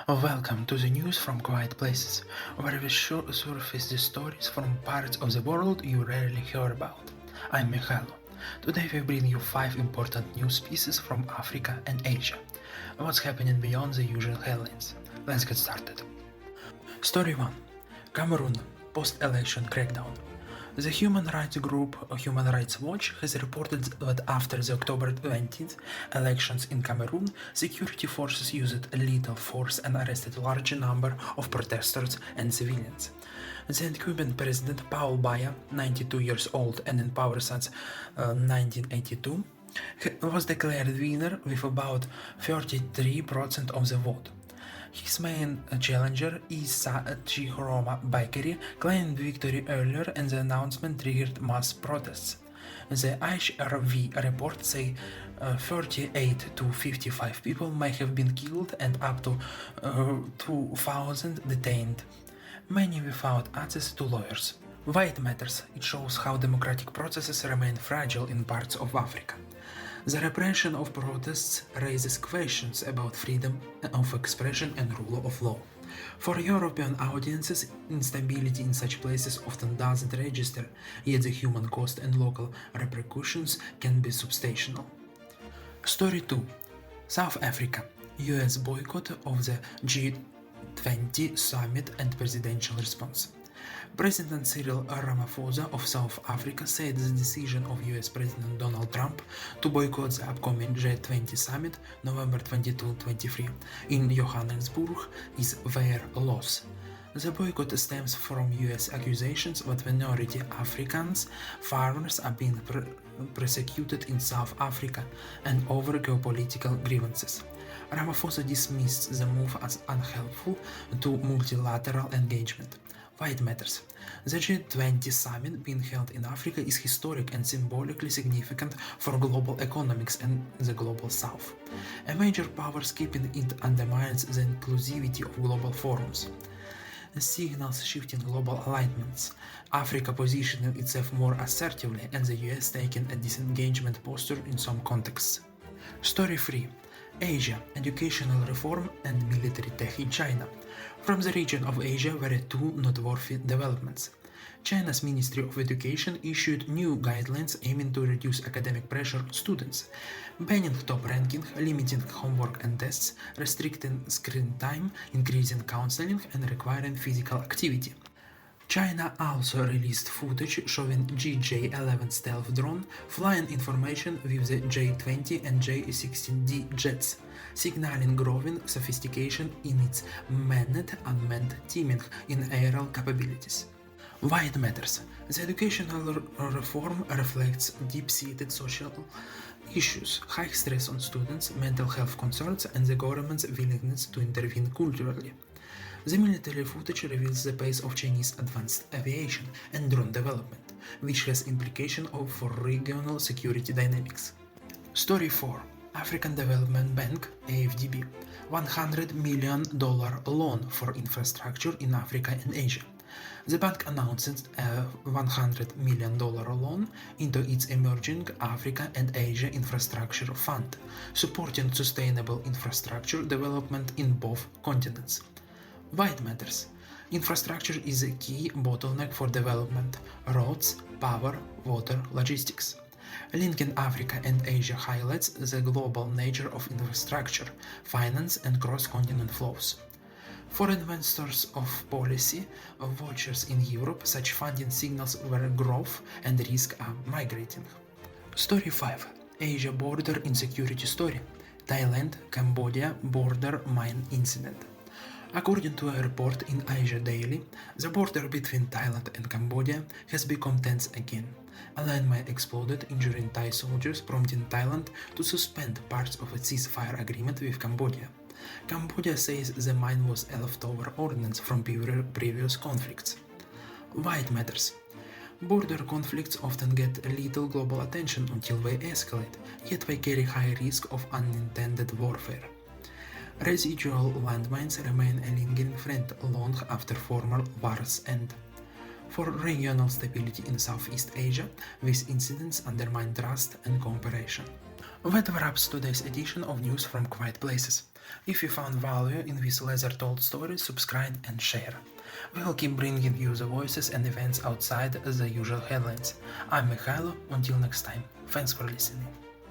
Welcome to the news from Quiet Places, where we surface the stories from parts of the world you rarely hear about. I'm Mikhailo. Today we bring you 5 important news pieces from Africa and Asia. What's happening beyond the usual headlines? Let's get started. Story 1. Cameroon post-election crackdown. The human rights group Human Rights Watch has reported that after the October 20th elections in Cameroon, security forces used lethal force and arrested a large number of protesters and civilians. The incumbent president Paul Biya, 92 years old and in power since 1982, was declared winner with about 33% of the vote. His main challenger, Issa Chiroma Bakary, claimed victory earlier and the announcement triggered mass protests. The HRV report say 38 to 55 people may have been killed and up to 2,000 detained, many without access to lawyers. Why it matters? It shows how democratic processes remain fragile in parts of Africa. The repression of protests raises questions about freedom of expression and rule of law. For European audiences, instability in such places often doesn't register, yet the human cost and local repercussions can be substantial. Story 2. South Africa. US boycott of the G20 summit and presidential response. President Cyril Ramaphosa of South Africa said the decision of US President Donald Trump to boycott the upcoming G20 summit November 22-23 in Johannesburg is their loss. The boycott stems from US accusations that minority Africans farmers are being persecuted in South Africa and over geopolitical grievances. Ramaphosa dismissed the move as unhelpful to multilateral engagement. Why it matters? The G20 summit being held in Africa is historic and symbolically significant for global economics and the global south. A major power skipping it undermines the inclusivity of global forums. Signals shifting global alignments, Africa positioning itself more assertively and the US taking a disengagement posture in some contexts. Story 3. Asia, educational reform and military tech in China. From the region of Asia were two noteworthy developments. China's Ministry of Education issued new guidelines aiming to reduce academic pressure on students, banning top ranking, limiting homework and tests, restricting screen time, increasing counseling, and requiring physical activity. China also released footage showing GJ-11 stealth drone flying in formation with the J-20 and J-16D jets, signaling growing sophistication in its manned-unmanned teaming in aerial capabilities. Why it matters? The educational reform reflects deep-seated social issues, high stress on students, mental health concerns, and the government's willingness to intervene culturally. The military footage reveals the pace of Chinese advanced aviation and drone development, which has implications for regional security dynamics. Story 4. African Development Bank AFDB $100 million loan for infrastructure in Africa and Asia. The bank announced a $100 million loan into its Emerging Africa and Asia Infrastructure Fund, supporting sustainable infrastructure development in both continents. Why it matters? Infrastructure is a key bottleneck for development: roads, power, water, logistics. Linking Africa and Asia highlights the global nature of infrastructure, finance, and cross-continent flows. For investors of policy watchers in Europe, such funding signals where growth and risk are migrating. Story 5. Asia border insecurity story. Thailand-Cambodia border mine incident. According to a report in Asia Daily, the border between Thailand and Cambodia has become tense again. A landmine exploded, injuring Thai soldiers, prompting Thailand to suspend parts of its ceasefire agreement with Cambodia. Cambodia says the mine was a leftover ordnance from previous conflicts. Why it matters? Border conflicts often get little global attention until they escalate, yet they carry high risk of unintended warfare. Residual landmines remain a lingering threat long after former wars end. For regional stability in Southeast Asia, these incidents undermine trust and cooperation. That wraps today's edition of News from Quiet Places. If you found value in these laser-told stories, subscribe and share. We'll keep bringing you the voices and events outside the usual headlines. I'm Mikhailo, until next time, thanks for listening.